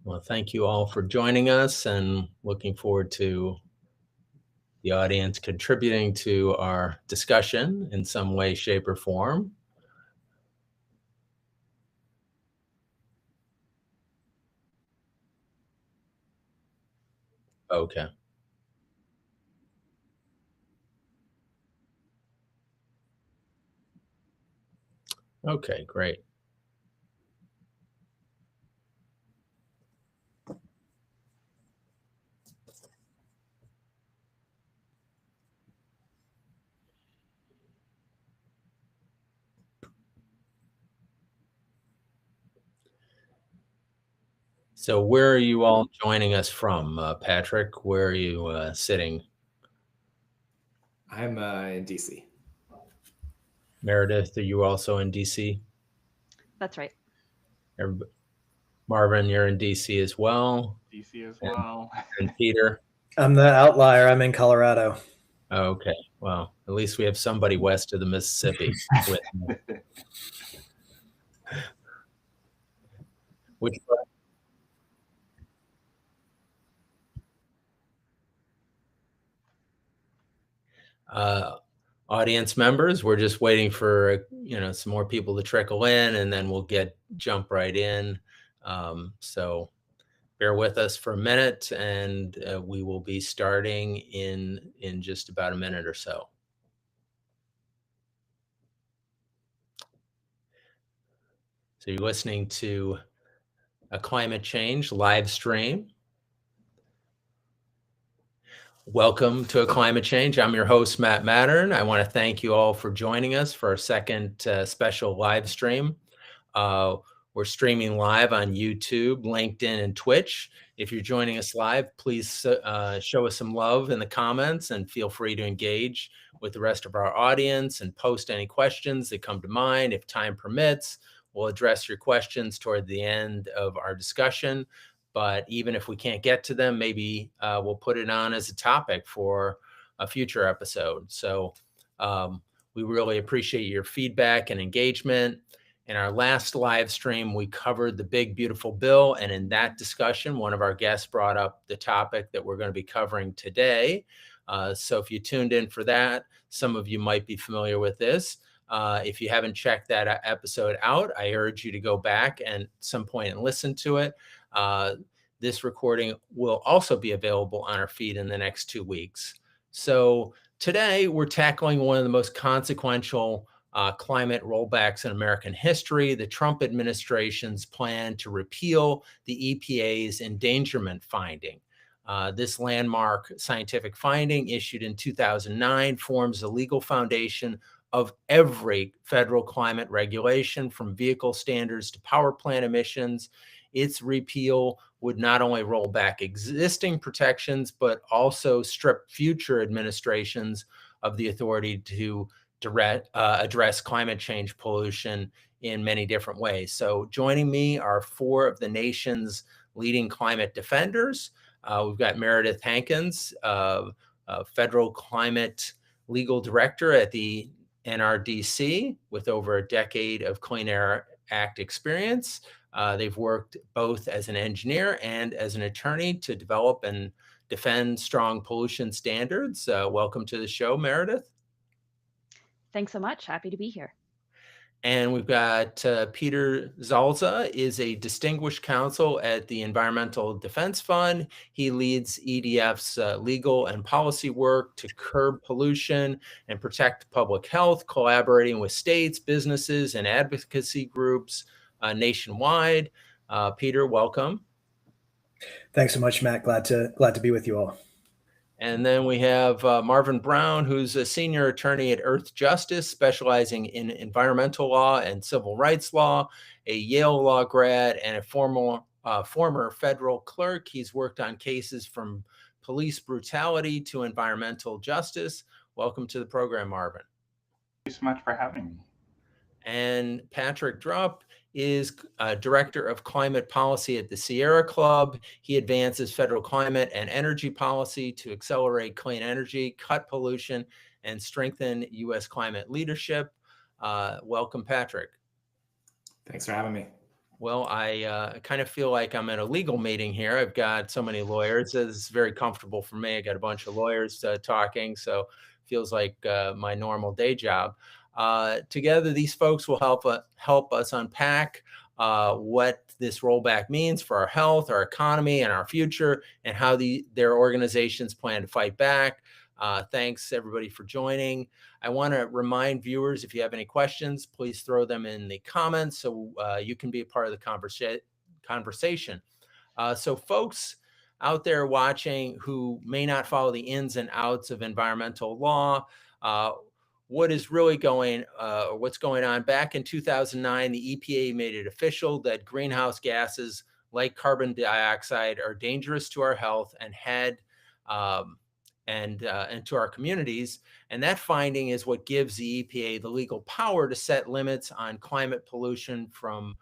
Well, thank you all for joining us, and looking forward to the audience contributing to our discussion in some way, shape, or form. Okay. Okay, great. So where are you all joining us from? Patrick, where are you sitting? I'm in DC. Meredith, are you also in DC? That's right. Marvin, you're in DC as well. DC as well. And Peter? I'm the outlier. I'm in Colorado. Okay. Well, at least we have somebody west of the Mississippi with me. Which audience members, we're just waiting for some more people to trickle in, and then we'll jump right in. So bear with us for a minute, and we will be starting in just about a minute or so. So you're listening to a climate change live stream. Welcome to A Climate Change. I'm your host, Matt Matern. I want to thank you all for joining us for our second special live stream. We're streaming live on YouTube, LinkedIn, and Twitch. If you're joining us live, please show us some love in the comments, and feel free to engage with the rest of our audience and post any questions that come to mind. If time permits, we'll address your questions toward the end of our discussion. But even if we can't get to them, maybe we'll put it on as a topic for a future episode. So we really appreciate your feedback and engagement. In our last live stream, we covered the big, beautiful bill. And in that discussion, one of our guests brought up the topic that we're going to be covering today. So if you tuned in for that, some of you might be familiar with this. If you haven't checked that episode out, I urge you to go back and at some point and listen to it. This recording will also be available on our feed in the next 2 weeks. So today we're tackling one of the most consequential climate rollbacks in American history, the Trump administration's plan to repeal the EPA's Endangerment Finding. This landmark scientific finding, issued in 2009, forms the legal foundation of every federal climate regulation, from vehicle standards to power plant emissions. Its repeal would not only roll back existing protections, but also strip future administrations of the authority to address climate change pollution in many different ways. So joining me are 4 of the nation's leading climate defenders. We've got Meredith Hankins, federal climate legal director at the NRDC, with over a decade of Clean Air Act experience. They've worked both as an engineer and as an attorney to develop and defend strong pollution standards. Welcome to the show, Meredith. Thanks so much. Happy to be here. And we've got Peter Zalza, is a distinguished counsel at the Environmental Defense Fund. He leads EDF's legal and policy work to curb pollution and protect public health, collaborating with states, businesses, and advocacy groups nationwide. Peter, welcome. Thanks so much, Matt. Glad to be with you all. And then we have Marvin Brown, who's a senior attorney at Earthjustice, specializing in environmental law and civil rights law, a Yale Law grad, and a former federal clerk. He's worked on cases from police brutality to environmental justice. Welcome to the program, Marvin. Thank you so much for having me. And Patrick Drupp is Director of Climate Policy at the Sierra Club. He advances federal climate and energy policy to accelerate clean energy, cut pollution, and strengthen U.S. climate leadership. Welcome, Patrick. Thanks for having me. Well, I kind of feel like I'm in a legal meeting here. I've got so many lawyers. It's very comfortable for me. I got a bunch of lawyers talking, so feels like my normal day job. Together, these folks will help us unpack what this rollback means for our health, our economy, and our future, and how their organizations plan to fight back. Thanks everybody for joining. I want to remind viewers, if you have any questions, please throw them in the comments so you can be a part of the conversation. So folks out there watching who may not follow the ins and outs of environmental law, what is really what's going on? Back in 2009, the EPA made it official that greenhouse gases like carbon dioxide are dangerous to our health and and to our communities. And that finding is what gives the EPA the legal power to set limits on climate pollution from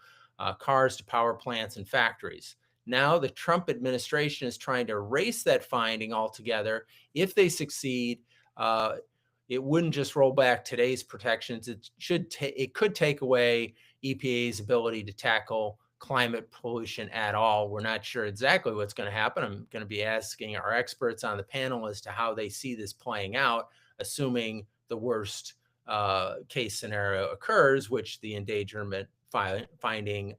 cars to power plants and factories. Now the Trump administration is trying to erase that finding altogether. If they succeed, it wouldn't just roll back today's protections. It could take away EPA's ability to tackle climate pollution at all. We're not sure exactly what's going to happen. I'm going to be asking our experts on the panel as to how they see this playing out, assuming the worst case scenario occurs, which the endangerment finding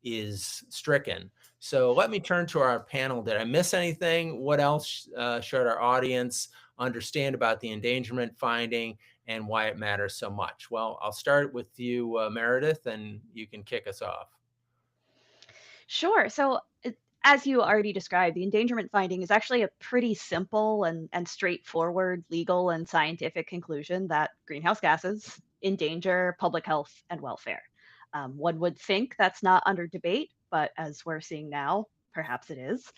is stricken. So let me turn to our panel. Did I miss anything? What else should our audience understand about the endangerment finding and why it matters so much? Well, I'll start with you, Meredith, and you can kick us off. Sure. So, as you already described, the endangerment finding is actually a pretty simple and straightforward legal and scientific conclusion that greenhouse gases endanger public health and welfare. One would think that's not under debate, but as we're seeing now, perhaps it is.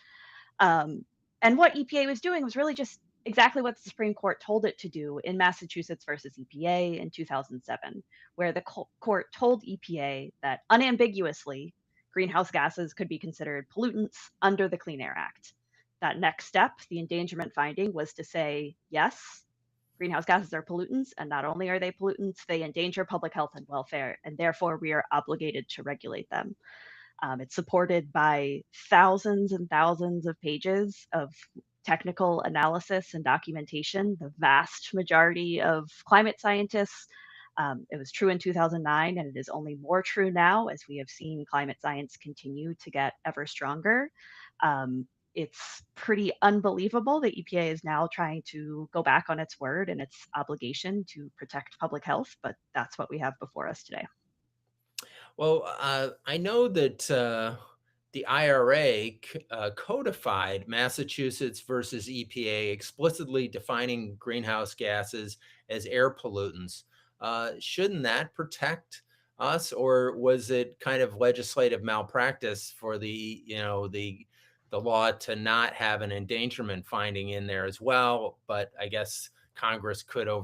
And what EPA was doing was really just exactly what the Supreme Court told it to do in Massachusetts versus EPA in 2007, where the court told EPA that unambiguously greenhouse gases could be considered pollutants under the Clean Air Act. That next step, the endangerment finding, was to say, yes, greenhouse gases are pollutants, and not only are they pollutants, they endanger public health and welfare, and therefore we are obligated to regulate them. It's supported by thousands and thousands of pages of technical analysis and documentation. The vast majority of climate scientists, it was true in 2009, and it is only more true now as we have seen climate science continue to get ever stronger. It's pretty unbelievable that EPA is now trying to go back on its word and its obligation to protect public health, but that's what we have before us today. Well, I know that the IRA codified Massachusetts versus EPA, explicitly defining greenhouse gases as air pollutants. Shouldn't that protect us, or was it kind of legislative malpractice for the law to not have an endangerment finding in there as well? But I guess Congress could have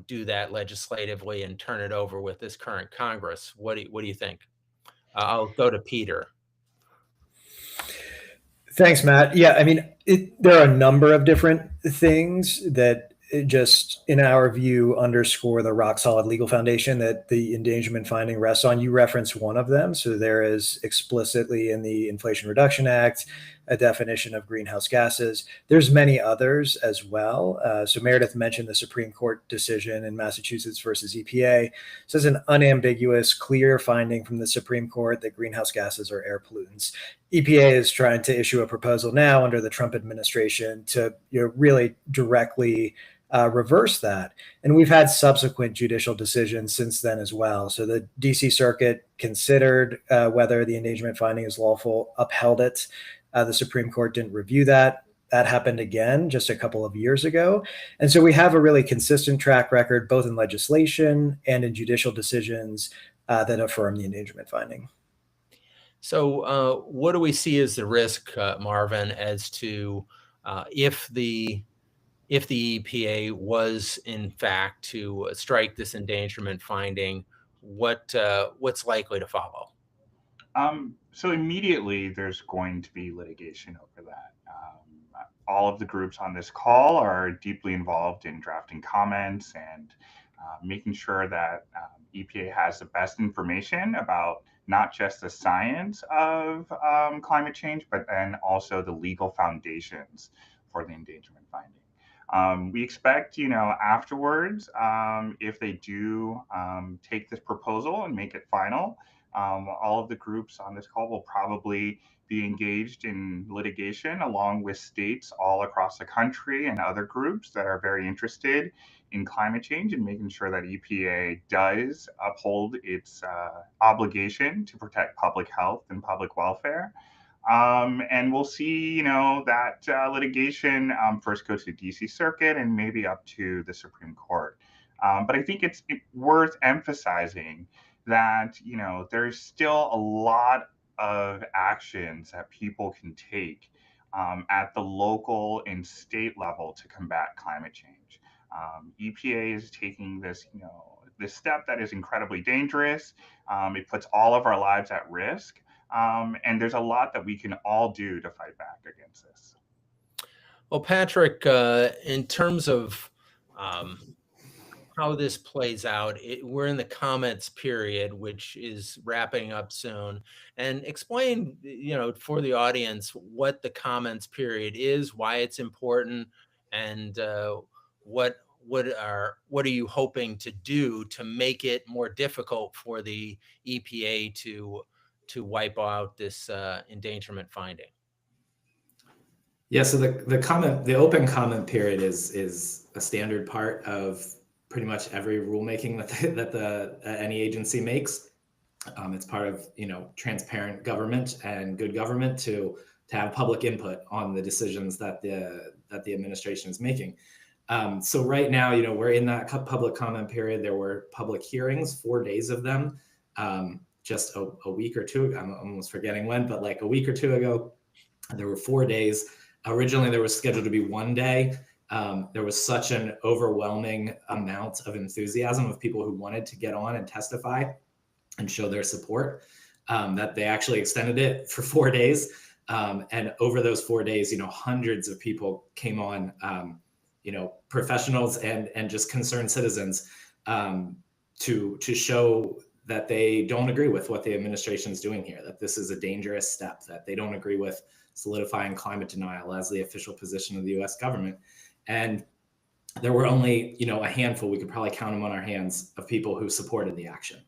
do that legislatively and turn it over with this current Congress. What do you think? I'll go to Peter. Thanks, Matt. Yeah, I mean, there are a number of different things that just, in our view, underscore the rock solid legal foundation that the endangerment finding rests on. You referenced one of them. So there is explicitly in the Inflation Reduction Act a definition of greenhouse gases. There's many others as well. So Meredith mentioned the Supreme Court decision in Massachusetts versus EPA. It says an unambiguous, clear finding from the Supreme Court that greenhouse gases are air pollutants. EPA is trying to issue a proposal now under the Trump administration to really directly reverse that. And we've had subsequent judicial decisions since then as well. So the DC Circuit considered whether the endangerment finding is lawful, upheld it. The Supreme Court didn't review that. That happened again just a couple of years ago. And so we have a really consistent track record, both in legislation and in judicial decisions that affirm the endangerment finding. So what do we see as the risk, Marvin, as to if the EPA was in fact to strike this endangerment finding, what's likely to follow? So immediately there's going to be litigation over that. All of the groups on this call are deeply involved in drafting comments and making sure that EPA has the best information about not just the science of climate change, but then also the legal foundations for the endangerment finding. We expect, afterwards, if they do take this proposal and make it final, all of the groups on this call will probably be engaged in litigation along with states all across the country and other groups that are very interested in climate change and making sure that EPA does uphold its obligation to protect public health and public welfare. And we'll see, that litigation first goes to DC Circuit and maybe up to the Supreme Court. But I think it's worth emphasizing that, there's still a lot of actions that people can take at the local and state level to combat climate change. EPA is taking this, this step that is incredibly dangerous. It puts all of our lives at risk. And there's a lot that we can all do to fight back against this. Well, Patrick, in terms of how this plays out, we're in the comments period, which is wrapping up soon. And explain, for the audience what the comments period is, why it's important, and what are you hoping to do to make it more difficult for the EPA to wipe out this endangerment finding? Yeah, so the open comment period is a standard part of pretty much every rulemaking that any agency makes. It's part of transparent government and good government to have public input on the decisions that the administration is making. So right now, we're in that public comment period. There were public hearings, 4 days of them, just a week or two. I'm almost forgetting when, but like a week or two ago, there were 4 days. Originally, there was scheduled to be 1 day. There was such an overwhelming amount of enthusiasm of people who wanted to get on and testify and show their support that they actually extended it for 4 days. And over those 4 days, hundreds of people came on, professionals and just concerned citizens to show that they don't agree with what the administration is doing here, that this is a dangerous step, that they don't agree with solidifying climate denial as the official position of the US government. And there were only, a handful, we could probably count them on our hands, of people who supported the action.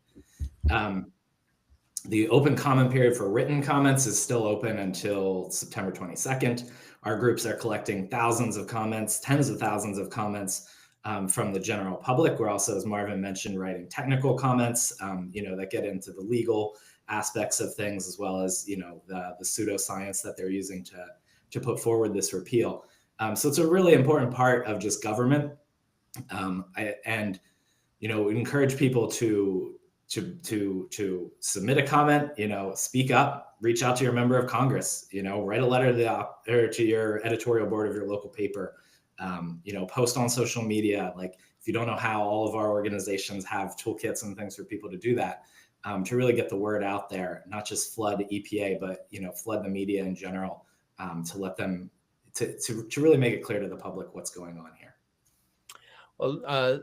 The open comment period for written comments is still open until September 22nd. Our groups are collecting thousands of comments, tens of thousands of comments from the general public. We're also, as Marvin mentioned, writing technical comments, that get into the legal aspects of things, as well as, the pseudoscience that they're using to put forward this repeal. So it's a really important part of just government. We encourage people to submit a comment, speak up, reach out to your member of Congress, write a letter to your editorial board of your local paper, post on social media. Like, if you don't know how, all of our organizations have toolkits and things for people to do that, to really get the word out there, not just flood EPA, but, flood the media in general, to let them, to really make it clear to the public what's going on here. Well,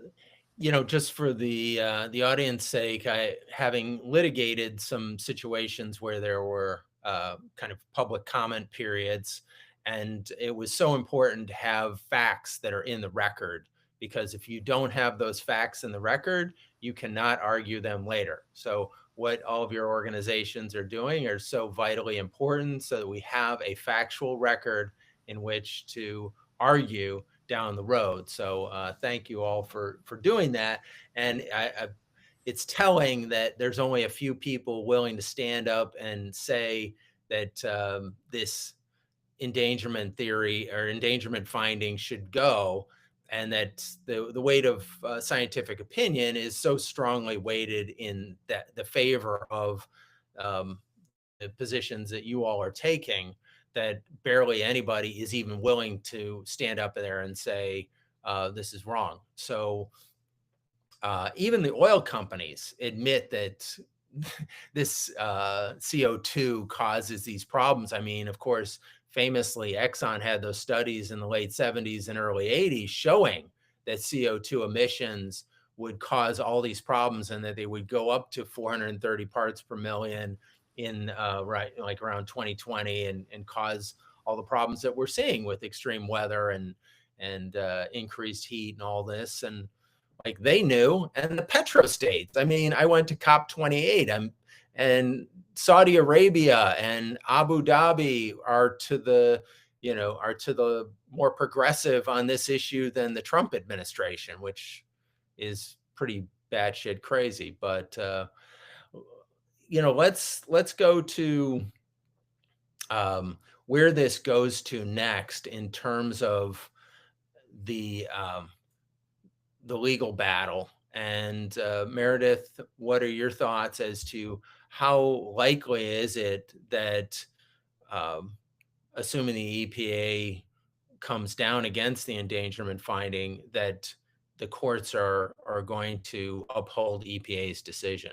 just for the audience sake, having litigated some situations where there were kind of public comment periods, and it was so important to have facts that are in the record, because if you don't have those facts in the record, you cannot argue them later. So what all of your organizations are doing are so vitally important, so that we have a factual record in which to argue down the road. So thank you all for doing that. And it's telling that there's only a few people willing to stand up and say that this endangerment theory or endangerment finding should go, and that the weight of scientific opinion is so strongly weighted in the favor of the positions that you all are taking, that barely anybody is even willing to stand up there and say, this is wrong. So even the oil companies admit that this CO2 causes these problems. I mean, of course, famously, Exxon had those studies in the late 70s and early 80s showing that CO2 emissions would cause all these problems, and that they would go up to 430 parts per million in like around 2020 and cause all the problems that we're seeing with extreme weather and increased heat and all this. And like they knew, and the petrostates. I mean, I went to COP28, and Saudi Arabia and Abu Dhabi are to the more progressive on this issue than the Trump administration, which is pretty batshit crazy. But let's go to where this goes to next in terms of the legal battle. And Meredith, what are your thoughts as to how likely is it that, assuming the EPA comes down against the endangerment finding, that the courts are going to uphold EPA's decision?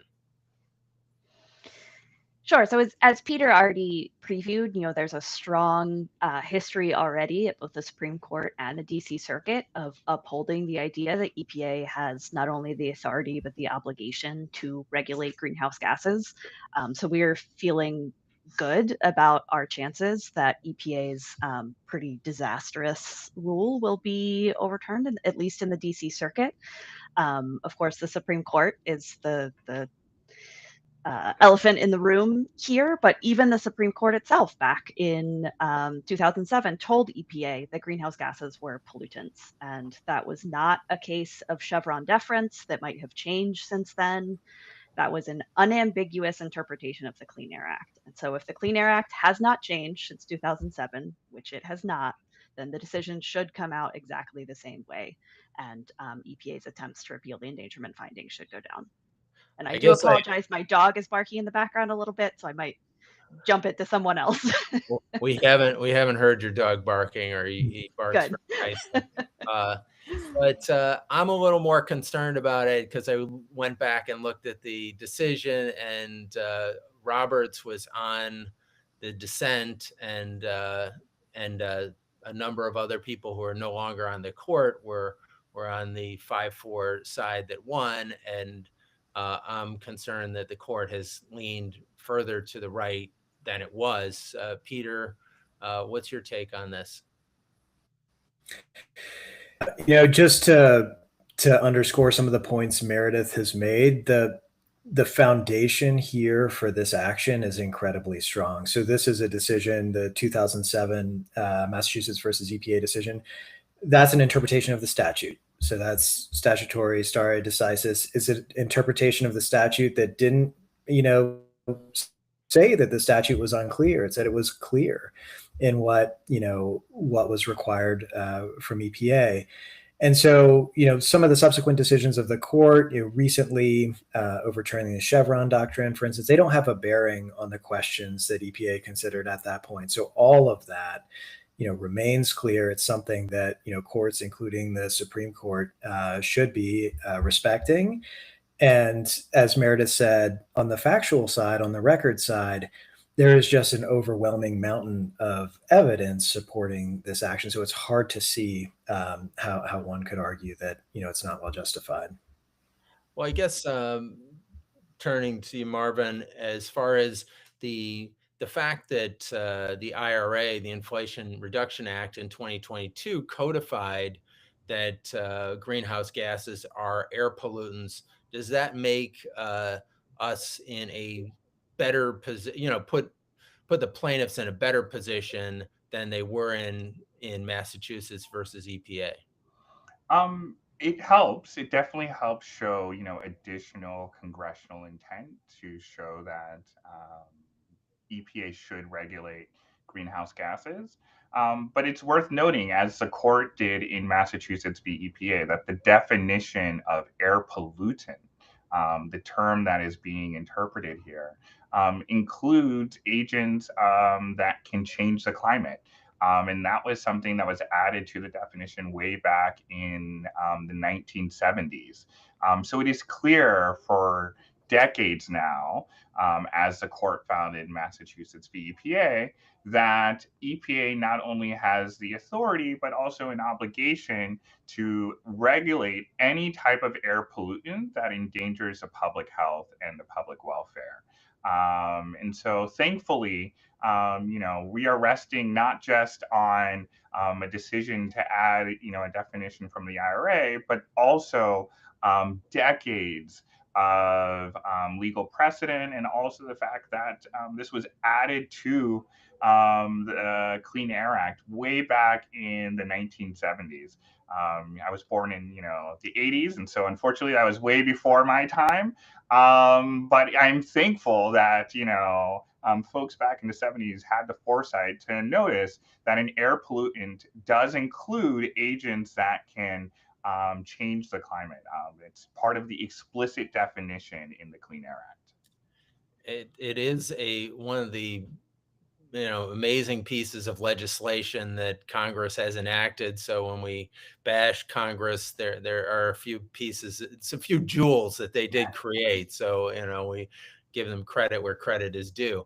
Sure. So as Peter already previewed, there's a strong history already at both the Supreme Court and the DC Circuit of upholding the idea that EPA has not only the authority, but the obligation to regulate greenhouse gases. So we're feeling good about our chances that EPA's pretty disastrous rule will be overturned, at least in the DC Circuit. Of course, the Supreme Court is the elephant in the room here, but even the Supreme Court itself back in 2007 told EPA that greenhouse gases were pollutants. And that was not a case of Chevron deference that might have changed since then. That was an unambiguous interpretation of the Clean Air Act. And so if the Clean Air Act has not changed since 2007, which it has not, then the decision should come out exactly the same way. And EPA's attempts to repeal the endangerment finding should go down. And I do apologize. My dog is barking in the background a little bit, so I might jump it to someone else. we haven't heard your dog barking, or he barks very nicely. But I'm a little more concerned about it because I went back and looked at the decision, and Roberts was on the dissent, and a number of other people who are no longer on the court were on the 5-4 side that won. And I'm concerned that the court has leaned further to the right than it was. Peter, what's your take on this? Just to underscore some of the points Meredith has made, the foundation here for this action is incredibly strong. So this is a decision, the 2007 Massachusetts versus EPA decision. That's an interpretation of the statute. So that's statutory stare decisis. Is it interpretation of the statute that didn't, say that the statute was unclear? It said it was clear in what was required from EPA. And so, some of the subsequent decisions of the court, recently overturning the Chevron doctrine, for instance, they don't have a bearing on the questions that EPA considered at that point. So all of that, remains clear. It's something that, courts, including the Supreme Court, should be respecting. And as Meredith said, on the factual side, on the record side, there is just an overwhelming mountain of evidence supporting this action. So it's hard to see how one could argue that, it's not well justified. Well, I guess turning to you, Marvin, as far as the fact that the IRA, the Inflation Reduction Act in 2022, codified that greenhouse gases are air pollutants, does that make us in a better position, put the plaintiffs in a better position than they were in Massachusetts versus EPA? It helps. It definitely helps show, additional congressional intent to show that EPA should regulate greenhouse gases. But it's worth noting, as the court did in Massachusetts v. EPA, that the definition of air pollutant, the term that is being interpreted here, includes agents that can change the climate. And that was something that was added to the definition way back in the 1970s. So it is clear for decades now, as the court found in Massachusetts v. EPA, that EPA not only has the authority, but also an obligation to regulate any type of air pollutant that endangers the public health and the public welfare. And so thankfully, we are resting not just on a decision to add, a definition from the IRA, but also decades of legal precedent, and also the fact that this was added to the Clean Air Act way back in the 1970s. I was born in the 80s, and so unfortunately that was way before my time. But I'm thankful that folks back in the 70s had the foresight to notice that an air pollutant does include agents that can change the climate. It's part of the explicit definition in the Clean Air Act. It is one of the amazing pieces of legislation that Congress has enacted. So when we bash Congress, there are a few pieces, it's a few jewels that they did create. So we give them credit where credit is due.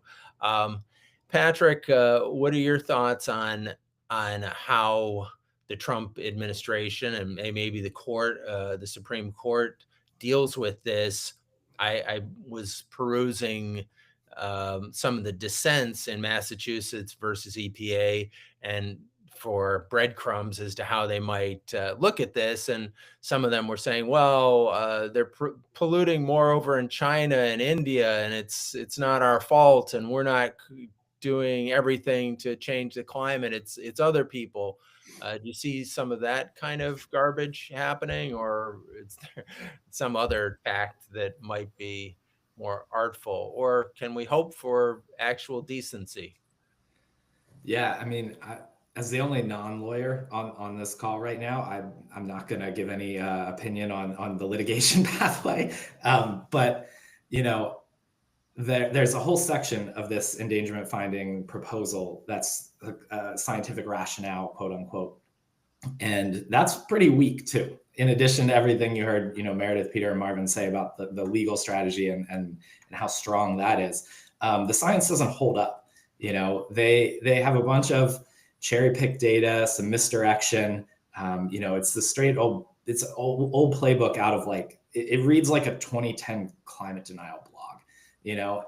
Patrick, what are your thoughts on how the Trump administration and maybe the court, the Supreme Court, deals with this? I was perusing some of the dissents in Massachusetts versus EPA, and for breadcrumbs as to how they might look at this. And some of them were saying, well, they're polluting more over in China and India, and it's not our fault, and we're not doing everything to change the climate. It's other people. Do you see some of that kind of garbage happening, or is there some other fact that might be more artful, or can we hope for actual decency? Yeah, I mean, as the only non-lawyer on this call right now, I'm not going to give any opinion on the litigation pathway. But there's a whole section of this endangerment finding proposal that's scientific rationale, quote unquote, and that's pretty weak too. In addition to everything you heard, Meredith, Peter, and Marvin say about the legal strategy and how strong that is, the science doesn't hold up. They have a bunch of cherry picked data, some misdirection. It's the straight old playbook out of it reads like a 2010 climate denial blog,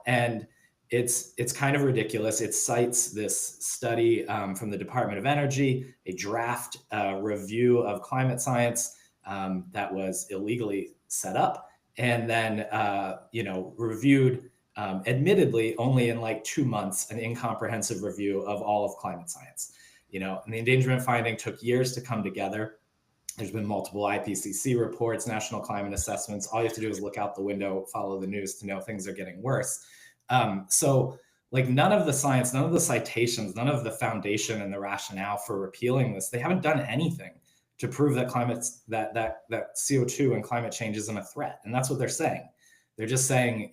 and it's kind of ridiculous. It cites this study from the Department of Energy, a draft review of climate science that was illegally set up, and then reviewed, admittedly only in 2 months, an incomprehensive review of all of climate science. And the endangerment finding took years to come together. There's been multiple IPCC reports, national climate assessments. All you have to do is look out the window, follow the news to know things are getting worse. So none of the science, none of the citations, none of the foundation and the rationale for repealing this, they haven't done anything to prove that that CO2 and climate change isn't a threat. And that's what they're saying. They're just saying,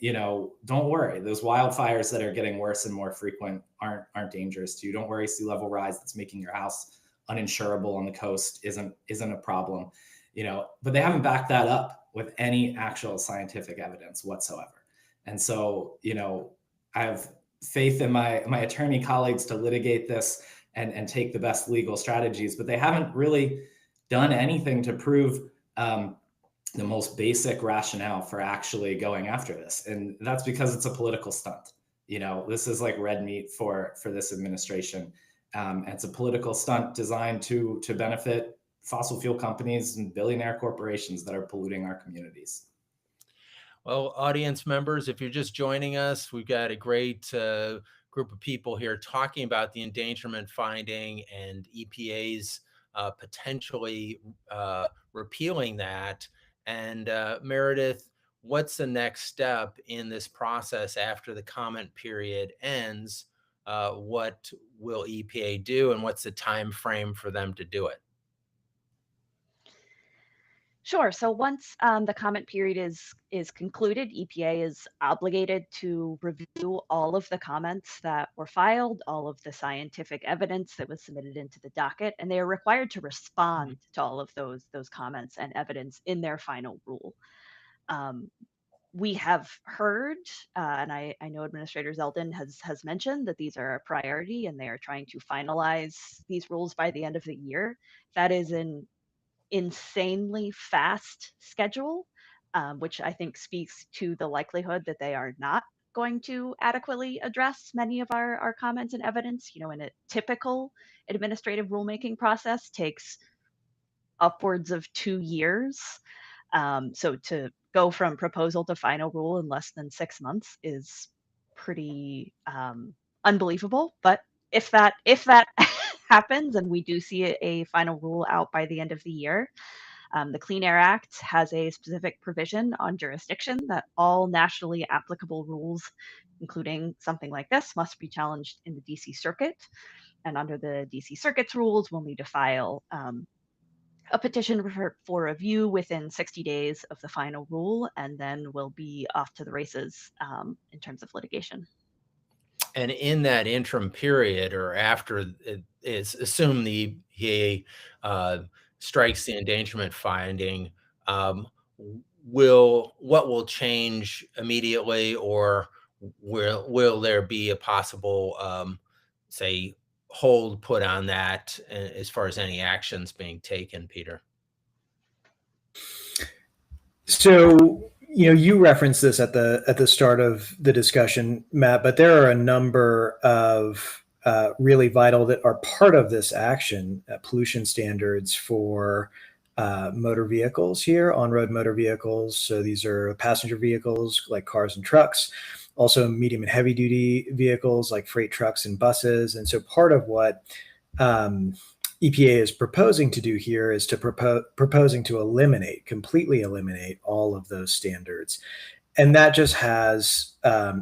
don't worry, those wildfires that are getting worse and more frequent aren't dangerous to you. Don't worry, sea level rise that's making your house uninsurable on the coast isn't a problem. But they haven't backed that up with any actual scientific evidence whatsoever. And so, I have faith in my attorney colleagues to litigate this and take the best legal strategies, but they haven't really done anything to prove the most basic rationale for actually going after this. And that's because it's a political stunt. This is like red meat for this administration. It's a political stunt designed to benefit fossil fuel companies and billionaire corporations that are polluting our communities. Well, audience members, if you're just joining us, we've got a great group of people here talking about the endangerment finding and EPA's potentially repealing that. And Meredith, what's the next step in this process after the comment period ends? What will EPA do, and what's the time frame for them to do it? Sure. So once the comment period is concluded, EPA is obligated to review all of the comments that were filed, all of the scientific evidence that was submitted into the docket, and they are required to respond to all of those comments and evidence in their final rule. we have heard, and I know Administrator Zeldin has mentioned that these are a priority and they are trying to finalize these rules by the end of the year. That is an insanely fast schedule, which I think speaks to the likelihood that they are not going to adequately address many of our comments and evidence. You know, in a typical administrative rulemaking process takes upwards of 2 years. So to go from proposal to final rule in less than 6 months is pretty unbelievable. But if that happens and we do see a final rule out by the end of the year, the Clean Air Act has a specific provision on jurisdiction that all nationally applicable rules, including something like this, must be challenged in the DC Circuit. And under the DC Circuit's rules, we'll need to file a petition for review within 60 days of the final rule, and then we'll be off to the races in terms of litigation. And in that interim period, or after it is, assume the EPA strikes the endangerment finding, what will change immediately, or will there be a possible, say, hold put on that as far as any actions being taken, Peter? So, you referenced this at the start of the discussion, Matt, but there are a number of really vital that are part of this action, pollution standards for motor vehicles here, on-road motor vehicles. So these are passenger vehicles like cars and trucks, also medium and heavy duty vehicles like freight trucks and buses. And so part of what EPA is proposing to do here is to proposing to completely eliminate all of those standards. And that just has,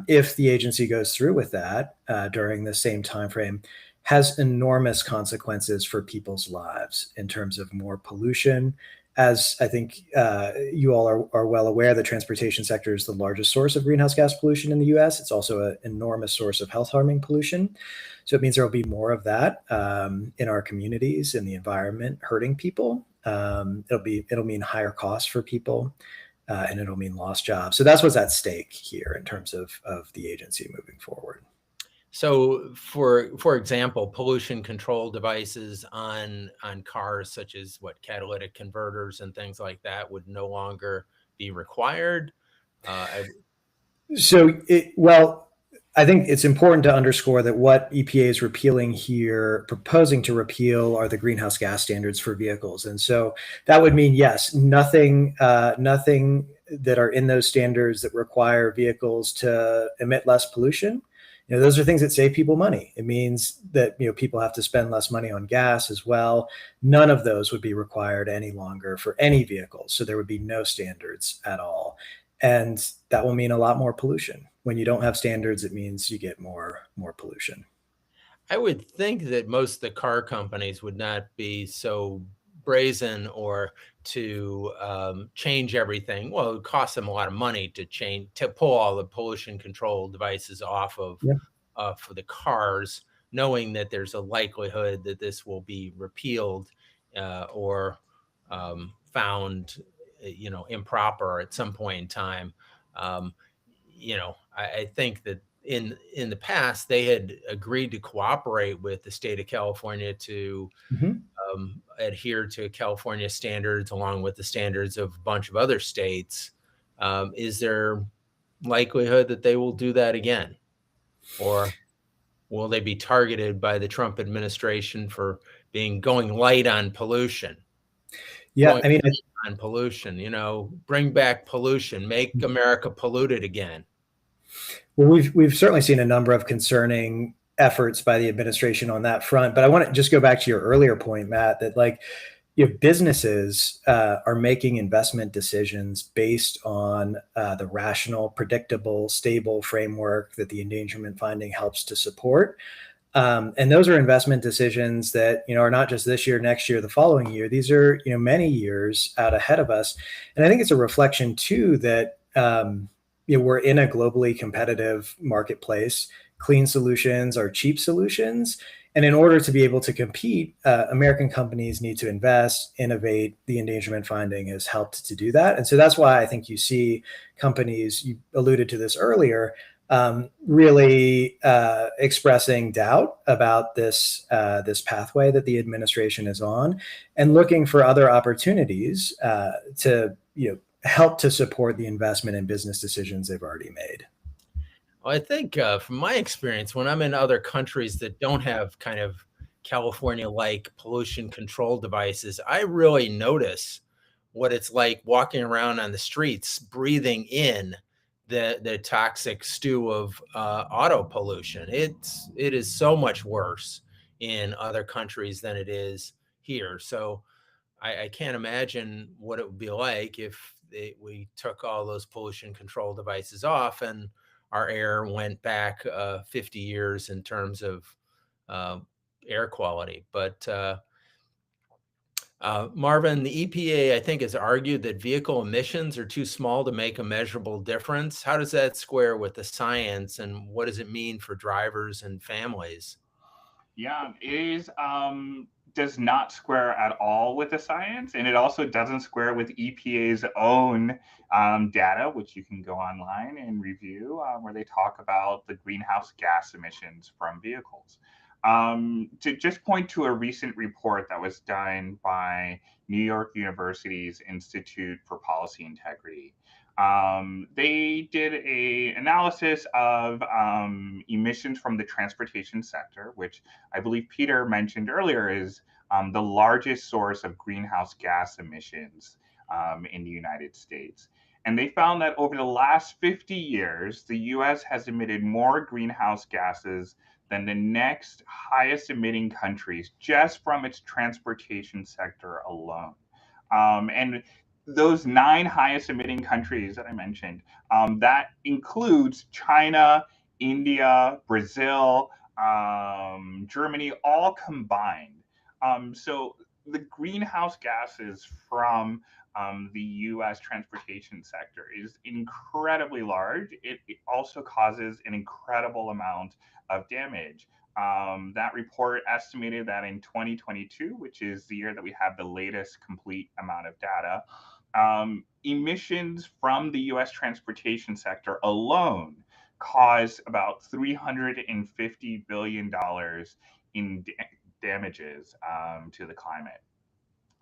if the agency goes through with that during the same time frame, has enormous consequences for people's lives in terms of more pollution. As I think you all are well aware, the transportation sector is the largest source of greenhouse gas pollution in the US. It's also an enormous source of health-harming pollution. So it means there will be more of that in our communities, in the environment, hurting people. It'll mean higher costs for people, and it'll mean lost jobs. So that's what's at stake here in terms of the agency moving forward. So, for example, pollution control devices on cars, such as catalytic converters and things like that, would no longer be required. I think it's important to underscore that what EPA is proposing to repeal, are the greenhouse gas standards for vehicles. And so that would mean, yes, nothing that are in those standards that require vehicles to emit less pollution. Those are things that save people money. It means that, people have to spend less money on gas as well. None of those would be required any longer for any vehicles. So there would be no standards at all. And that will mean a lot more pollution. When you don't have standards, it means you get more pollution. I would think that most of the car companies would not be so brazen or to change everything. Well, it would cost them a lot of money to pull all the pollution control devices off of for the cars, knowing that there's a likelihood that this will be repealed or found, improper at some point in time. I think that in the past, they had agreed to cooperate with the state of California to adhere to California standards along with the standards of a bunch of other states. Is there likelihood that they will do that again? Or will they be targeted by the Trump administration for going light on pollution? Yeah, on pollution, bring back pollution, make America polluted again. Well, we've certainly seen a number of concerning efforts by the administration on that front. But I want to just go back to your earlier point, Matt, that businesses are making investment decisions based on the rational, predictable, stable framework that the endangerment finding helps to support. And those are investment decisions that, are not just this year, next year, the following year. These are, many years out ahead of us. And I think it's a reflection too that, we're in a globally competitive marketplace. Clean solutions are cheap solutions. And in order to be able to compete, American companies need to invest, innovate. The endangerment finding has helped to do that. And so that's why I think you see companies, you alluded to this earlier, really expressing doubt about this pathway that the administration is on, and looking for other opportunities to help to support the investment in business decisions they've already made. Well, I think from my experience, when I'm in other countries that don't have kind of California-like pollution control devices, I really notice what it's like walking around on the streets, breathing in the toxic stew of auto pollution. It is so much worse in other countries than it is here. So I can't imagine what it would be like if we took all those pollution control devices off and our air went back 50 years in terms of air quality. But Marvin, the EPA, I think, has argued that vehicle emissions are too small to make a measurable difference. How does that square with the science, and what does it mean for drivers and families? Yeah, it is does not square at all with the science, and it also doesn't square with EPA's own data, which you can go online and review, where they talk about the greenhouse gas emissions from vehicles. To just point to a recent report that was done by New York University's Institute for Policy Integrity. They did an analysis of emissions from the transportation sector, which I believe Peter mentioned earlier is the largest source of greenhouse gas emissions in the United States. And they found that over the last 50 years, the US has emitted more greenhouse gases than the next highest emitting countries just from its transportation sector alone. And those 9 highest emitting countries that I mentioned, that includes China, India, Brazil, Germany, all combined. So the greenhouse gases from the US transportation sector is incredibly large. It also causes an incredible amount of damage. That report estimated that in 2022, which is the year that we have the latest complete amount of data, emissions from the US transportation sector alone caused about $350 billion in damages to the climate,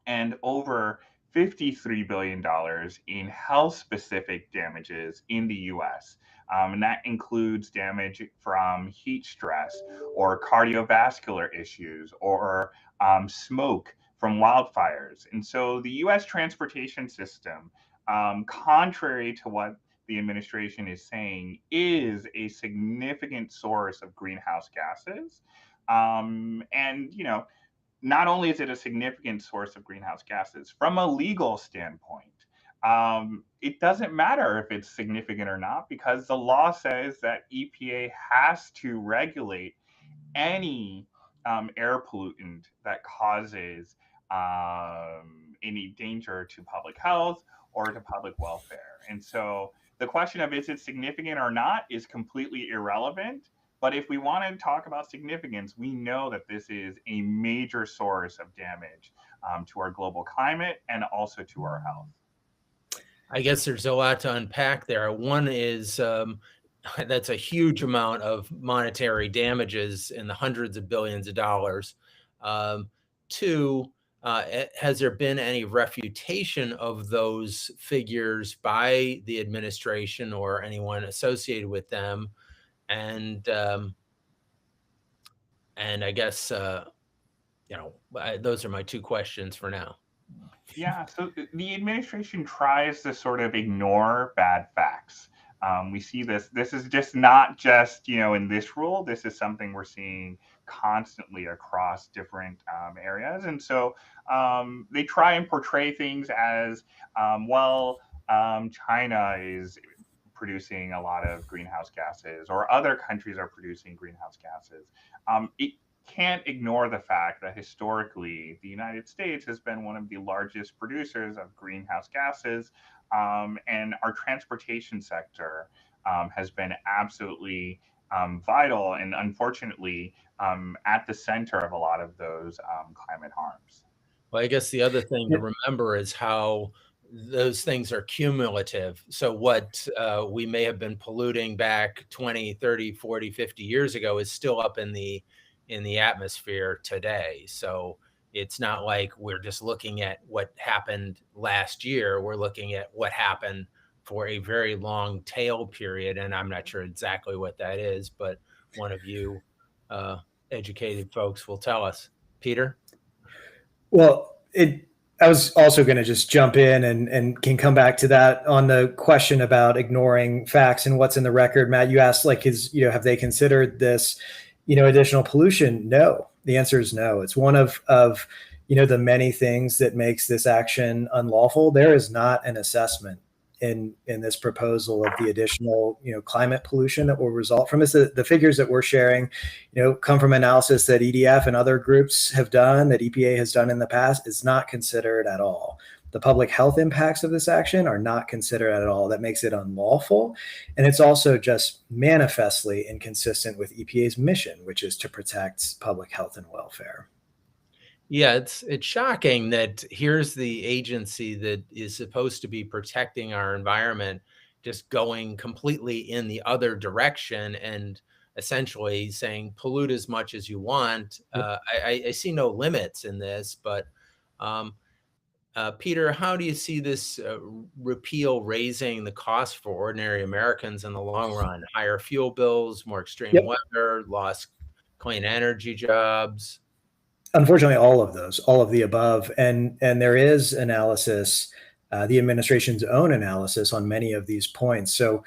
and over $53 billion in health-specific damages in the US. And that includes damage from heat stress or cardiovascular issues or smoke from wildfires. And so the US transportation system, contrary to what the administration is saying, is a significant source of greenhouse gases. And, not only is it a significant source of greenhouse gases, from a legal standpoint, it doesn't matter if it's significant or not, because the law says that EPA has to regulate any air pollutant that causes any danger to public health or to public welfare. And so the question of is it significant or not is completely irrelevant. But if we want to talk about significance, we know that this is a major source of damage to our global climate and also to our health. I guess there's a lot to unpack there. One is that's a huge amount of monetary damages in the hundreds of billions of dollars. Two, has there been any refutation of those figures by the administration or anyone associated with them? And I guess those are my 2 questions for now. Yeah, so the administration tries to sort of ignore bad facts. We see this. This is just not just in this rule. This is something we're seeing constantly across different areas, and so they try and portray things as China is producing a lot of greenhouse gases, or other countries are producing greenhouse gases. It can't ignore the fact that historically the United States has been one of the largest producers of greenhouse gases, and our transportation sector has been absolutely vital and unfortunately at the center of a lot of those climate harms. Well, I guess the other thing to remember is how those things are cumulative. So what we may have been polluting back 20, 30, 40, 50 years ago is still up in the atmosphere today. So it's not like we're just looking at what happened last year. We're looking at what happened for a very long tail period. And I'm not sure exactly what that is, but one of you educated folks will tell us. Peter? Well, I was also going to just jump in and can come back to that on the question about ignoring facts and what's in the record. Matt, you asked, like, have they considered this, additional pollution? No, the answer is no. It's one of the many things that makes this action unlawful. There is not an assessment in this proposal of the additional, climate pollution that will result from this. The figures that we're sharing, come from analysis that EDF and other groups have done, that EPA has done in the past. Is not considered at all. The public health impacts of this action are not considered at all. That makes it unlawful. And it's also just manifestly inconsistent with EPA's mission, which is to protect public health and welfare. Yeah, it's shocking that here's the agency that is supposed to be protecting our environment just going completely in the other direction and essentially saying pollute as much as you want. I see no limits in this, but Peter, how do you see this repeal raising the cost for ordinary Americans in the long run? Higher fuel bills, more extreme weather, lost clean energy jobs? Unfortunately, all of the above. And there is analysis, the administration's own analysis on many of these points. So,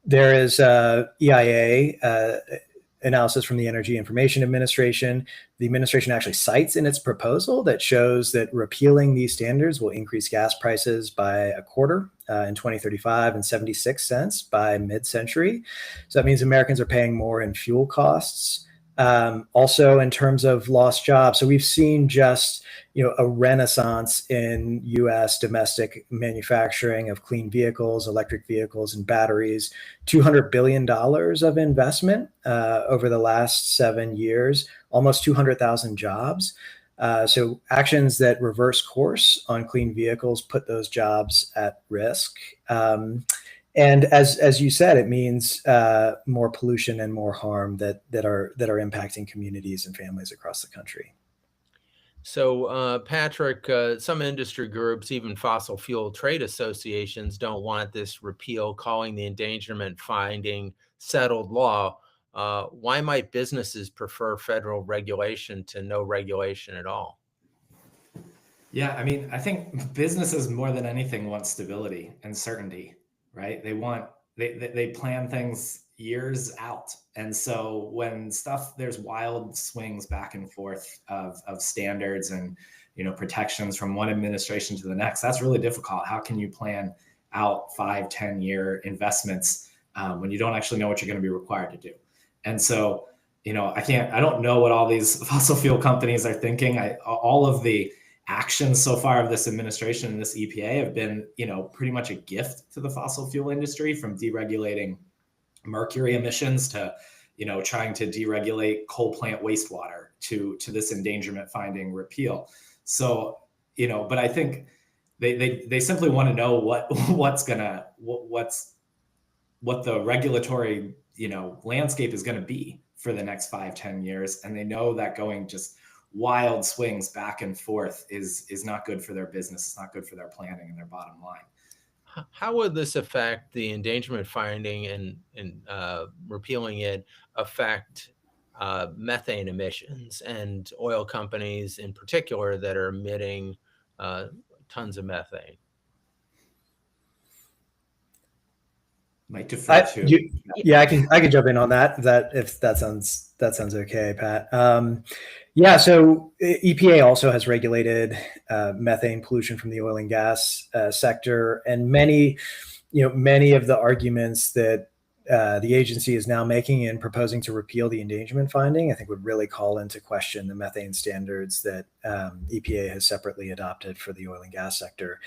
there is EIA analysis from the Energy Information Administration. The administration actually cites in its proposal that shows that repealing these standards will increase gas prices by a quarter in 2035 and 76 cents by mid-century. So that means Americans are paying more in fuel costs. Also in terms of lost jobs. So we've seen just, a renaissance in U.S. domestic manufacturing of clean vehicles, electric vehicles, and batteries, $200 billion of investment over the last 7 years, almost 200,000 jobs. So actions that reverse course on clean vehicles put those jobs at risk. And as you said, it means more pollution and more harm that are impacting communities and families across the country. So, Patrick, some industry groups, even fossil fuel trade associations, don't want this repeal, calling the endangerment finding settled law. Why might businesses prefer federal regulation to no regulation at all? Yeah, I mean, I think businesses more than anything want stability and certainty, right? They plan things years out. And so when there's wild swings back and forth of standards and, protections from one administration to the next, that's really difficult. How can you plan out 5-10 year investments when you don't actually know what you're going to be required to do? And so, I don't know what all these fossil fuel companies are thinking. All of the actions so far of this administration and this EPA have been, pretty much a gift to the fossil fuel industry, from deregulating mercury emissions to, trying to deregulate coal plant wastewater to this endangerment finding repeal. So, but I think they simply want to know what the regulatory, landscape is going to be for the next 5-10 years. And they know that going just wild swings back and forth is not good for their business. It's not good for their planning and their bottom line. How would this affect the endangerment finding and repealing it affect methane emissions and oil companies in particular that are emitting tons of methane? Might defer to I can jump in on that if that sounds okay, Pat. So EPA also has regulated methane pollution from the oil and gas sector, and many of the arguments that the agency is now making in proposing to repeal the endangerment finding, I think would really call into question the methane standards that EPA has separately adopted for the oil and gas sector.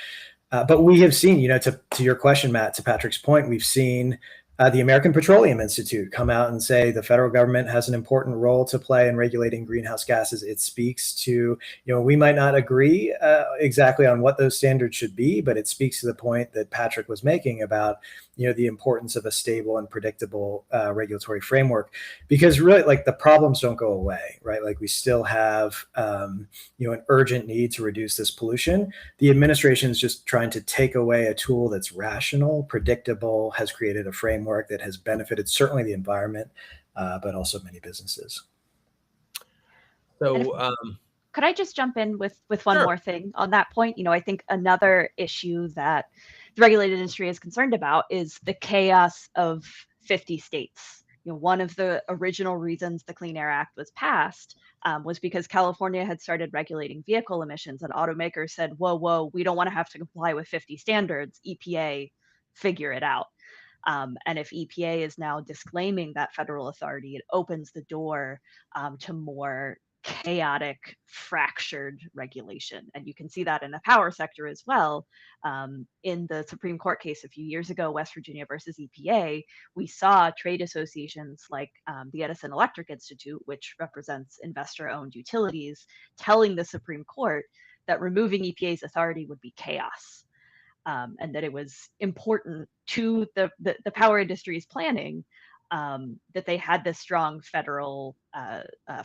But we have seen, to your question, Matt, to Patrick's point, we've seen the American Petroleum Institute come out and say the federal government has an important role to play in regulating greenhouse gases. It speaks to, we might not agree exactly on what those standards should be, but it speaks to the point that Patrick was making about, the importance of a stable and predictable regulatory framework, because really, like, the problems don't go away, right? Like, we still have, an urgent need to reduce this pollution. The administration is just trying to take away a tool that's rational, predictable, has created a framework that has benefited certainly the environment, but also many businesses. So, could I just jump in with one Sure. more thing on that point? I think another issue that the regulated industry is concerned about is the chaos of 50 states. One of the original reasons the Clean Air Act was passed was because California had started regulating vehicle emissions, and automakers said, whoa, we don't want to have to comply with 50 standards. EPA, figure it out. And if EPA is now disclaiming that federal authority, it opens the door to more chaotic, fractured regulation. And you can see that in the power sector as well. In the Supreme Court case a few years ago, West Virginia versus EPA, we saw trade associations like the Edison Electric Institute, which represents investor-owned utilities, telling the Supreme Court that removing EPA's authority would be chaos. And that it was important to the power industry's planning that they had this strong federal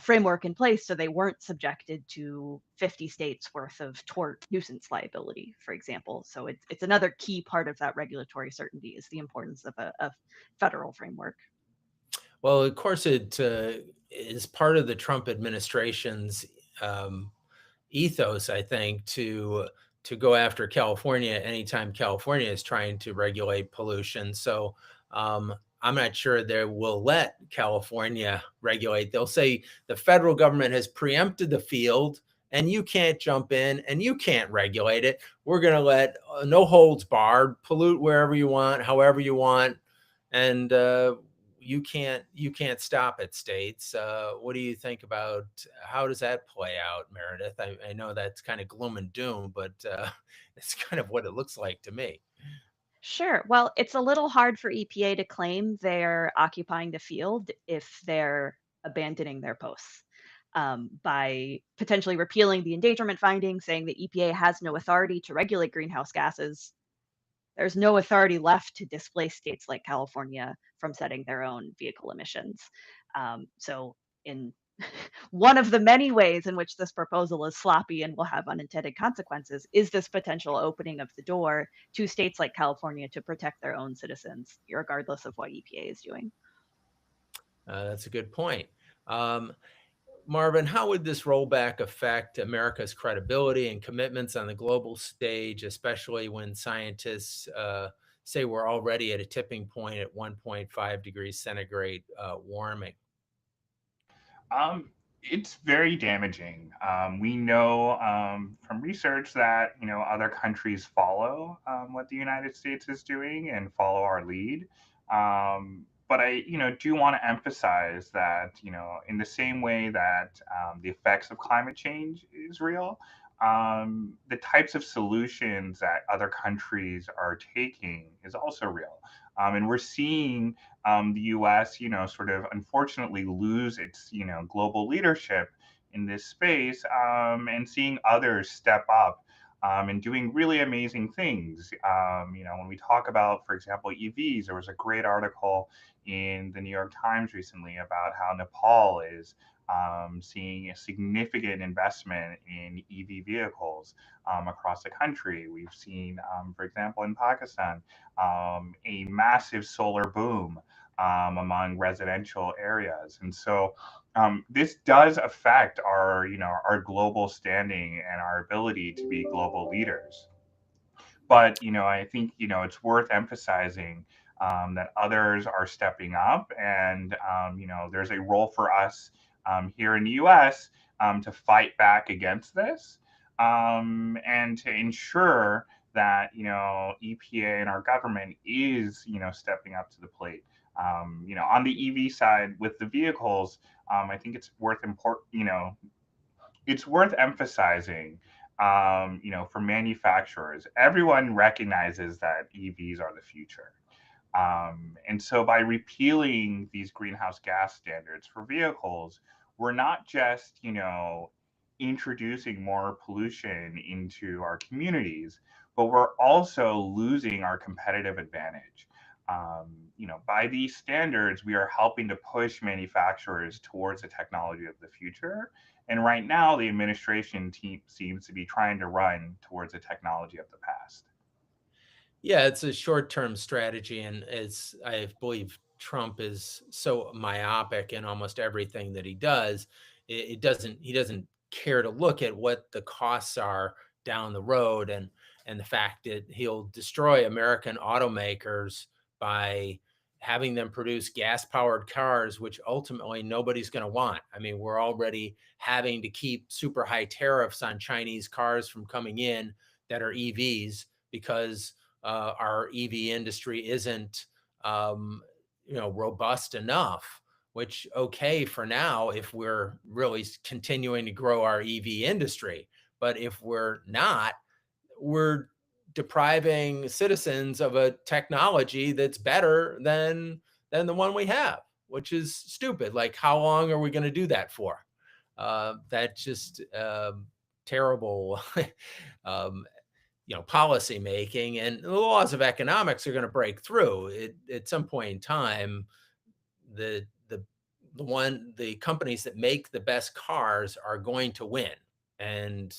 framework in place, so they weren't subjected to 50 states worth of tort nuisance liability, for example. So it's another key part of that regulatory certainty is the importance of a federal framework. Well, of course, it is part of the Trump administration's ethos, I think, to go after California anytime California is trying to regulate pollution. So I'm not sure they will let California regulate. They'll say the federal government has preempted the field and you can't jump in and you can't regulate it. We're going to let no holds barred, pollute wherever you want, however you want. And you can't stop it, states. What do you think about how does that play out, Meredith? I know that's kind of gloom and doom, but it's kind of what it looks like to me. Sure. Well, it's a little hard for EPA to claim they're occupying the field if they're abandoning their posts. By potentially repealing the endangerment finding, saying that EPA has no authority to regulate greenhouse gases, there's no authority left to displace states like California from setting their own vehicle emissions. So in one of the many ways in which this proposal is sloppy and will have unintended consequences is this potential opening of the door to states like California to protect their own citizens, regardless of what EPA is doing. That's a good point. Marvin, how would this rollback affect America's credibility and commitments on the global stage, especially when scientists say we're already at a tipping point at 1.5 degrees centigrade warming? It's very damaging. We know from research that other countries follow what the United States is doing and follow our lead. But I do want to emphasize that in the same way that the effects of climate change is real, the types of solutions that other countries are taking is also real. And we're seeing the U.S., sort of unfortunately lose its, global leadership in this space, and seeing others step up and doing really amazing things. When we talk about, for example, EVs, there was a great article in the New York Times recently about how Nepal is seeing a significant investment in EV vehicles across the country. We've seen, for example, in Pakistan, a massive solar boom among residential areas. And so this does affect our global standing and our ability to be global leaders. But I think it's worth emphasizing that others are stepping up, and there's a role for us here in the U.S. To fight back against this, and to ensure that EPA and our government is stepping up to the plate. On the EV side with the vehicles, I think it's worth it's worth emphasizing. For manufacturers, everyone recognizes that EVs are the future. And so by repealing these greenhouse gas standards for vehicles, we're not just, introducing more pollution into our communities, but we're also losing our competitive advantage. By these standards, we are helping to push manufacturers towards the technology of the future. And right now, the administration seems to be trying to run towards the technology of the past. Yeah, it's a short-term strategy, and I believe Trump is so myopic in almost everything that he does. He doesn't care to look at what the costs are down the road, and the fact that he'll destroy American automakers by having them produce gas-powered cars, which ultimately nobody's going to want. I mean, we're already having to keep super high tariffs on Chinese cars from coming in that are EVs because our EV industry isn't, robust enough. Which, okay, for now, if we're really continuing to grow our EV industry, but if we're not, we're depriving citizens of a technology that's better than the one we have, which is stupid. Like, how long are we going to do that for? That's just terrible. Policy making, and the laws of economics are going to break through. At some point in time, the companies that make the best cars are going to win. And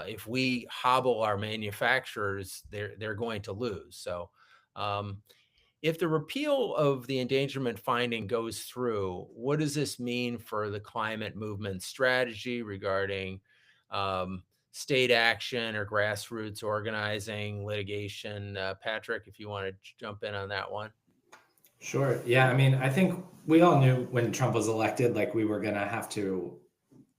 if we hobble our manufacturers, they're going to lose. So if the repeal of the endangerment finding goes through, what does this mean for the climate movement strategy regarding state action or grassroots organizing, litigation? Patrick, if you want to jump in on that one. Sure. Yeah. I mean, I think we all knew when Trump was elected, like we were going to have to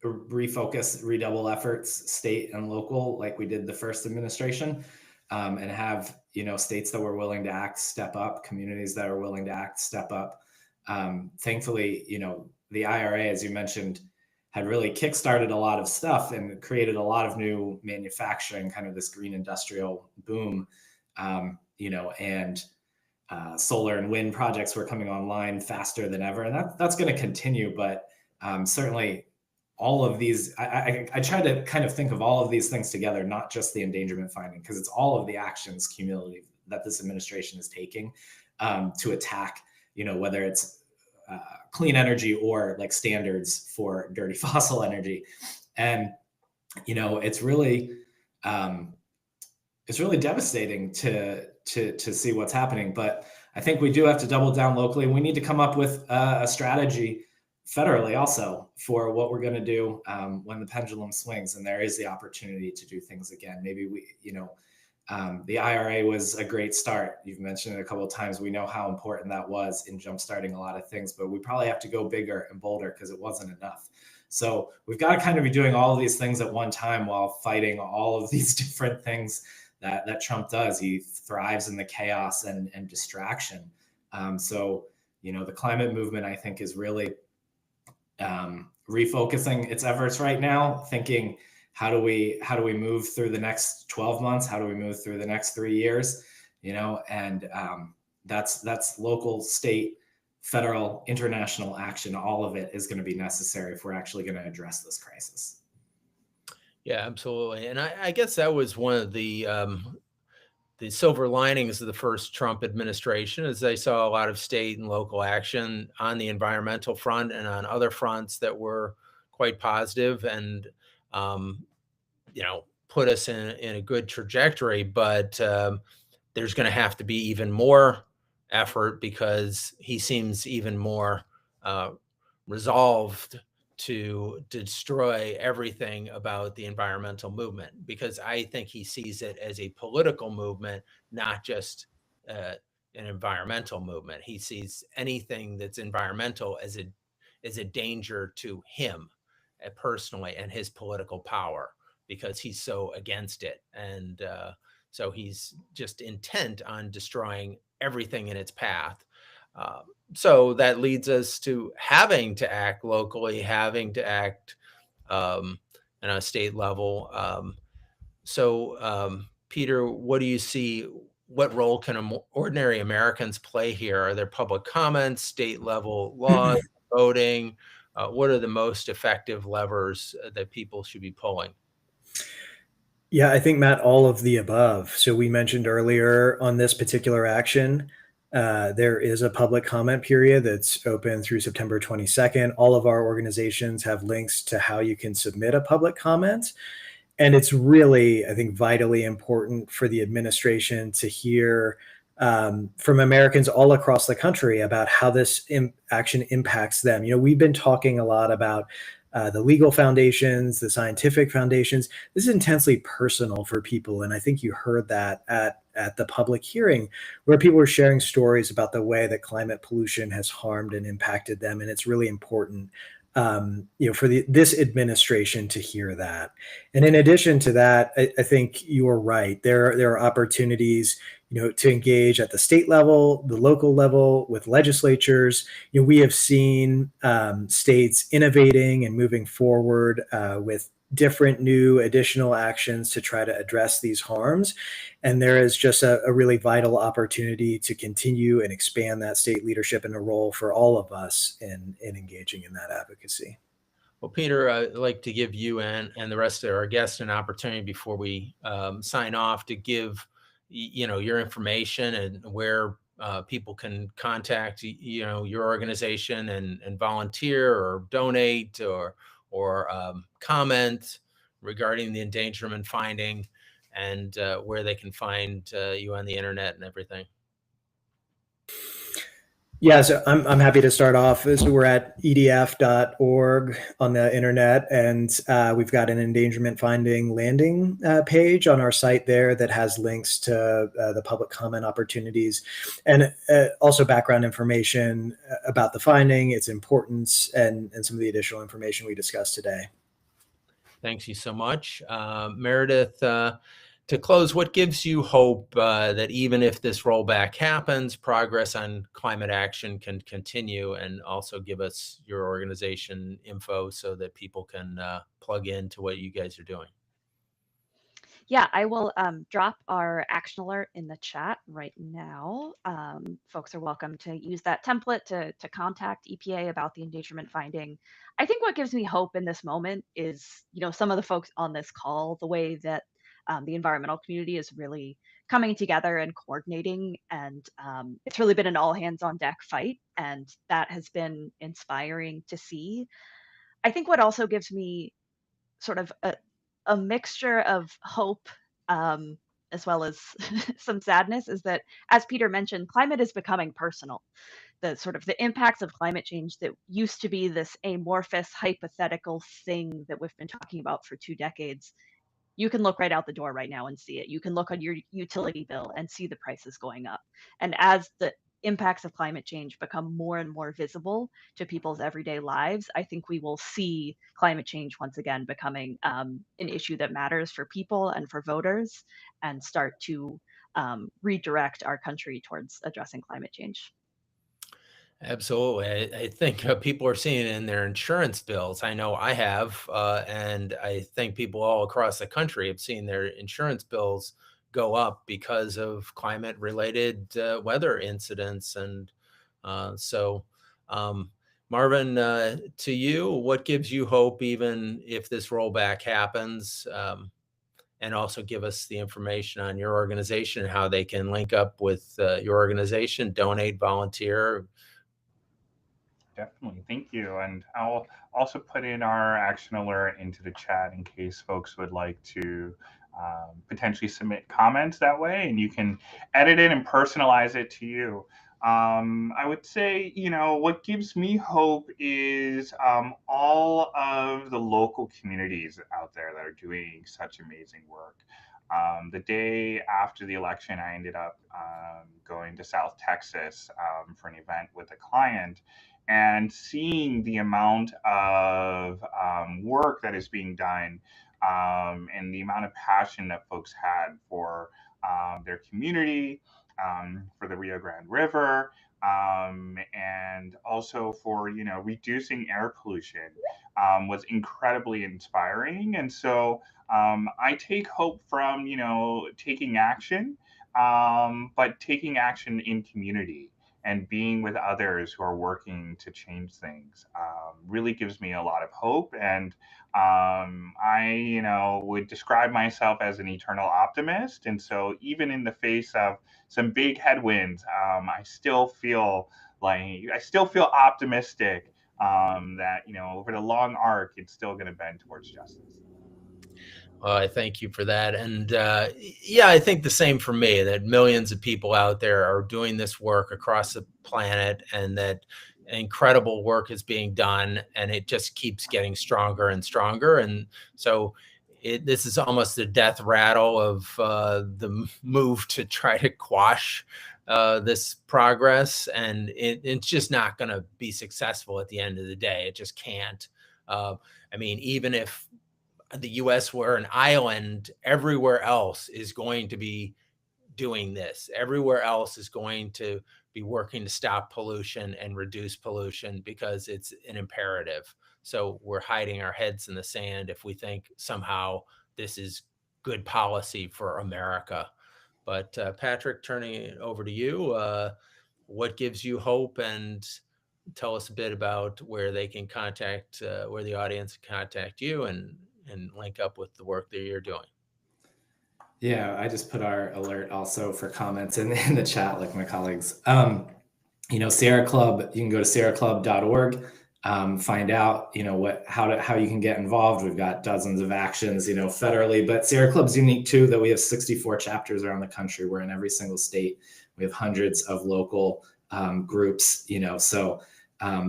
refocus, redouble efforts, state and local, like we did the first administration, and have, states that were willing to act, step up, communities that are willing to act, step up. Thankfully, the IRA, as you mentioned, had really kickstarted a lot of stuff and created a lot of new manufacturing, kind of this green industrial boom, and solar and wind projects were coming online faster than ever. And that's going to continue. But certainly all of these, I try to kind of think of all of these things together, not just the endangerment finding, because it's all of the actions cumulative that this administration is taking to attack, whether it's clean energy or like standards for dirty fossil energy. And, it's really devastating to see what's happening. But I think we do have to double down locally. We need to come up with a strategy federally also for what we're going to do when the pendulum swings and there is the opportunity to do things again. Maybe the IRA was a great start. You've mentioned it a couple of times. We know how important that was in jumpstarting a lot of things, but we probably have to go bigger and bolder because it wasn't enough. So we've got to kind of be doing all of these things at one time while fighting all of these different things that Trump does. He thrives in the chaos and distraction. So the climate movement, I think, is really refocusing its efforts right now, thinking, how do we move through the next 12 months? How do we move through the next 3 years? And that's local, state, federal, international action. All of it is going to be necessary if we're actually going to address this crisis. Yeah, absolutely. And I guess that was one of the silver linings of the first Trump administration, is they saw a lot of state and local action on the environmental front and on other fronts that were quite positive and, put us in a good trajectory. But there's going to have to be even more effort because he seems even more resolved to destroy everything about the environmental movement, because I think he sees it as a political movement, not just an environmental movement. He sees anything that's environmental as a danger to him personally and his political power, because he's so against it. And so he's just intent on destroying everything in its path. So that leads us to having to act locally, having to act on a state level. So Peter, what do you see what role can ordinary Americans play here? Are there public comments, state level laws, voting? What are the most effective levers that people should be pulling? Yeah, I think, Matt, all of the above. So we mentioned earlier on this particular action, there is a public comment period that's open through September 22nd. All of our organizations have links to how you can submit a public comment. And it's really, I think, vitally important for the administration to hear from Americans all across the country about how this action impacts them. We've been talking a lot about the legal foundations, the scientific foundations. This is intensely personal for people. And I think you heard that at the public hearing, where people were sharing stories about the way that climate pollution has harmed and impacted them. And it's really important for this administration to hear that. And in addition to that, I think you're right. There are opportunities, to engage at the state level, the local level, with legislatures. We have seen states innovating and moving forward with different new additional actions to try to address these harms. And there is just a really vital opportunity to continue and expand that state leadership and a role for all of us in engaging in that advocacy. Well, Peter, I'd like to give you and the rest of our guests an opportunity before we sign off to give your information and where people can contact your organization and volunteer or donate or comment regarding the endangerment finding, and where they can find you on the internet and everything. Yeah, so I'm happy to start off. So we're at edf.org on the internet, and we've got an endangerment finding landing page on our site there that has links to the public comment opportunities, and also background information about the finding, its importance, and some of the additional information we discussed today. Thanks you so much. Meredith, to close, what gives you hope that even if this rollback happens, progress on climate action can continue, and also give us your organization info so that people can plug into what you guys are doing? Yeah, I will drop our action alert in the chat right now. Folks are welcome to use that template to contact EPA about the endangerment finding. I think what gives me hope in this moment is, some of the folks on this call, the way that the environmental community is really coming together and coordinating, and it's really been an all hands on deck fight, and that has been inspiring to see. I think what also gives me sort of a mixture of hope, as well as some sadness, is that, as Peter mentioned, climate is becoming personal. The impacts of climate change that used to be this amorphous hypothetical thing that we've been talking about for 2 decades, you can look right out the door right now and see it. You can look on your utility bill and see the prices going up. And as the impacts of climate change become more and more visible to people's everyday lives, I think we will see climate change once again becoming an issue that matters for people and for voters, and start to redirect our country towards addressing climate change. Absolutely. I think people are seeing it in their insurance bills. I know I have, and I think people all across the country have seen their insurance bills go up because of climate-related weather incidents. And so, Marvin, to you, what gives you hope even if this rollback happens? And also give us the information on your organization and how they can link up with your organization, donate, volunteer. Definitely. Thank you. And I'll also put in our action alert into the chat in case folks would like to potentially submit comments that way, and you can edit it and personalize it to you. I would say, what gives me hope is all of the local communities out there that are doing such amazing work. The day after the election, I ended up going to South Texas for an event with a client, and seeing the amount of work that is being done and the amount of passion that folks had for their community, for the Rio Grande River, and also for reducing air pollution was incredibly inspiring. And so I take hope from taking action but taking action in community and being with others who are working to change things really gives me a lot of hope. And I would describe myself as an eternal optimist. And so even in the face of some big headwinds, I still feel optimistic that, over the long arc, it's still going to bend towards justice. I thank you for that. And yeah, I think the same for me, that millions of people out there are doing this work across the planet, and that incredible work is being done, and it just keeps getting stronger and stronger. And so this is almost a death rattle of the move to try to quash this progress. And it's just not going to be successful at the end of the day. It just can't. I mean, even if the US were an island, everywhere else is going to be doing this. Everywhere else is going to be working to stop pollution and reduce pollution, because it's an imperative. So we're hiding our heads in the sand if we think somehow this is good policy for America. But Patrick, turning it over to you, what gives you hope, and tell us a bit about where they can contact, where the audience can contact you and link up with the work that you're doing. Yeah, I just put our alert also for comments in the chat, like my colleagues. Sierra Club, you can go to sierraclub.org, find out, how you can get involved. We've got dozens of actions, federally, but Sierra Club's unique too, that we have 64 chapters around the country. We're in every single state. We have hundreds of local groups, so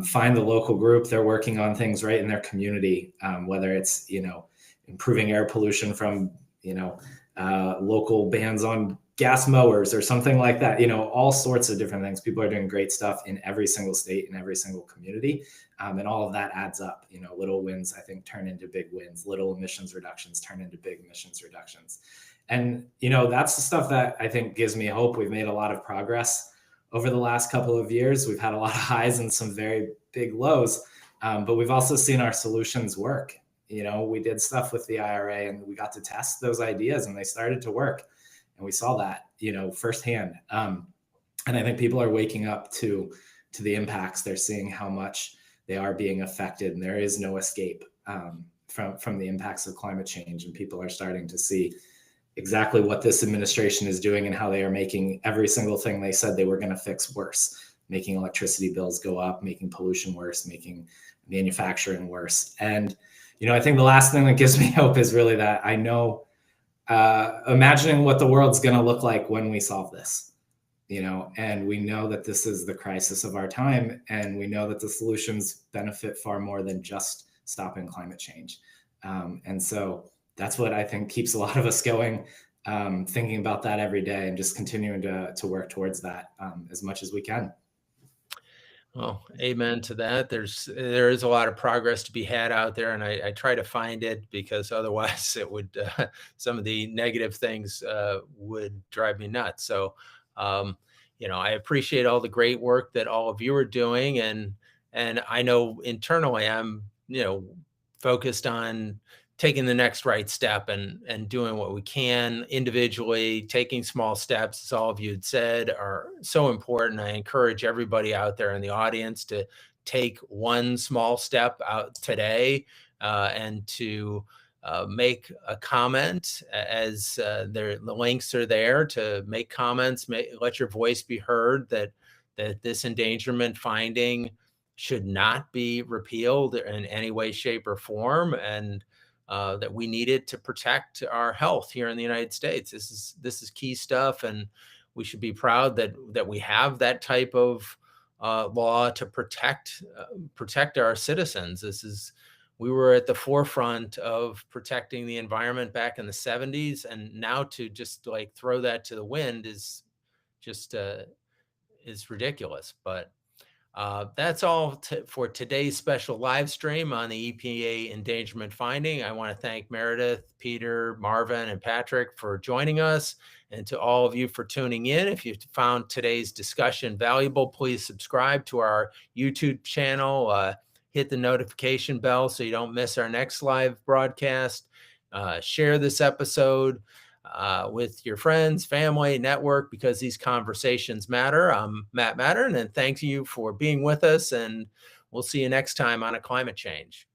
find the local group. They're working on things right in their community, whether it's, improving air pollution from, local bans on gas mowers or something like that, all sorts of different things. People are doing great stuff in every single state, in every single community. And all of that adds up. Little wins, I think, turn into big wins. Little emissions reductions turn into big emissions reductions. And, that's the stuff that I think gives me hope. We've made a lot of progress over the last couple of years. We've had a lot of highs and some very big lows, but we've also seen our solutions work. We did stuff with the IRA, and we got to test those ideas, and they started to work. And we saw that, firsthand. And I think people are waking up to the impacts. They're seeing how much they are being affected, and there is no escape from the impacts of climate change. And people are starting to see exactly what this administration is doing and how they are making every single thing they said they were going to fix worse, making electricity bills go up, making pollution worse, making manufacturing worse. And, I think the last thing that gives me hope is really that I know, imagining what the world's going to look like when we solve this, and we know that this is the crisis of our time, and we know that the solutions benefit far more than just stopping climate change. And so that's what I think keeps a lot of us going, thinking about that every day and just continuing to work towards that as much as we can. Well, amen to that. There is a lot of progress to be had out there, and I try to find it, because otherwise it would some of the negative things would drive me nuts. So, I appreciate all the great work that all of you are doing, and I know internally I'm focused on taking the next right step and doing what we can individually. Taking small steps, as all of you had said, are so important. I encourage everybody out there in the audience to take one small step out today, and to make a comment, as the links are there to make comments, let your voice be heard, that this endangerment finding should not be repealed in any way, shape, or form, and that we needed to protect our health here in the United States. This is key stuff, and we should be proud that we have that type of law to protect our citizens. We were at the forefront of protecting the environment back in the 70s, and now to just throw that to the wind is just is ridiculous. But that's all for today's special live stream on the EPA Endangerment Finding. I want to thank Meredith, Peter, Marvin, and Patrick for joining us, and to all of you for tuning in. If you found today's discussion valuable, please subscribe to our YouTube channel. Hit the notification bell so you don't miss our next live broadcast. Share this episode. with your friends, family, network, because these conversations matter. I'm Matt Matern, and thank you for being with us, and we'll see you next time on A Climate Change.